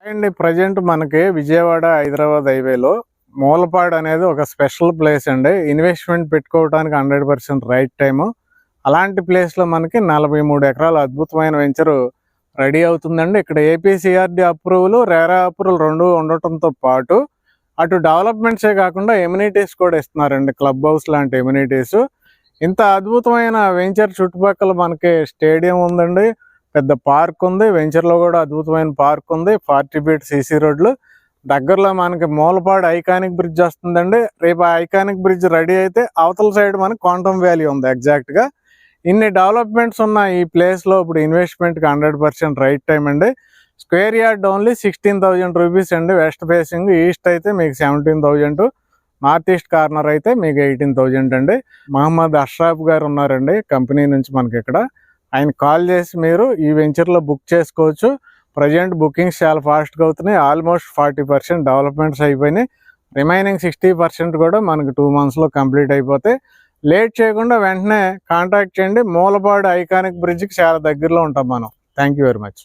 And present మనకి విజయవాడ హైదరాబాద్ హైవేలో మూలపాడు అనేది ఒక స్పెషల్ ప్లేస్ అండి. ఇన్వెస్ట్మెంట్ పెట్టుకోవడానికి 100% రైట్ టైము. అలాంటి ప్లేస్లో మనకి 43 ఎకరాల అద్భుతమైన వెంచరు రెడీ అవుతుందండి. ఇక్కడ ఏపీసీఆర్డీ అప్రూవల్, రేరా అప్రూవల్ 2 ఉండటంతో పాటు అటు డెవలప్మెంట్సే కాకుండా ఎమ్యూనిటీస్ కూడా ఇస్తున్నారండి. క్లబ్ హౌస్ లాంటి ఎమ్యూనిటీస్. ఇంత అద్భుతమైన వెంచర్ చుట్టుపక్కల మనకి స్టేడియం ఉందండి, పెద్ద పార్క్ ఉంది, వెంచర్లో కూడా అద్భుతమైన పార్క్ ఉంది, 40 ఫీట్ సీసీ రోడ్లు. దగ్గరలో మనకి మూలపాడు ఐకానిక్ బ్రిడ్జ్ వస్తుందండి. రేపు ఆ ఐకానిక్ బ్రిడ్జ్ రెడీ అయితే అవతల సైడ్ మనకి క్వాంటమ్ వ్యాలీ ఉంది ఎగ్జాక్ట్గా. ఇన్ని డెవలప్మెంట్స్ ఉన్న ఈ ప్లేస్లో ఇప్పుడు ఇన్వెస్ట్మెంట్కి 100% రైట్ టైం అండి. స్క్వేర్ యార్డ్ ఓన్లీ 16,000 రూపీస్ అండి. వెస్ట్ ఫేసింగ్, ఈస్ట్ అయితే మీకు 17,000, నార్త్ ఈస్ట్ కార్నర్ అయితే మీకు 18,000 అండి. మహమ్మద్ అష్రాఫ్ గారు ఉన్నారండి కంపెనీ నుంచి మనకి ఇక్కడ. ఆయన కాల్ చేసి మీరు ఈ వెంచర్లో బుక్ చేసుకోవచ్చు. ప్రజెంట్ బుకింగ్స్ చాలా ఫాస్ట్గా అవుతున్నాయి. ఆల్మోస్ట్ 40% డెవలప్మెంట్స్ అయిపోయినాయి. రిమైనింగ్ 60% కూడా మనకు 2 monthsలో కంప్లీట్ అయిపోతాయి. లేట్ చేయకుండా వెంటనే కాంటాక్ట్ చేయండి. మూలపాడు ఐకానిక్ బ్రిడ్జ్కి చాలా దగ్గరలో ఉంటాం మనం. Thank you very much.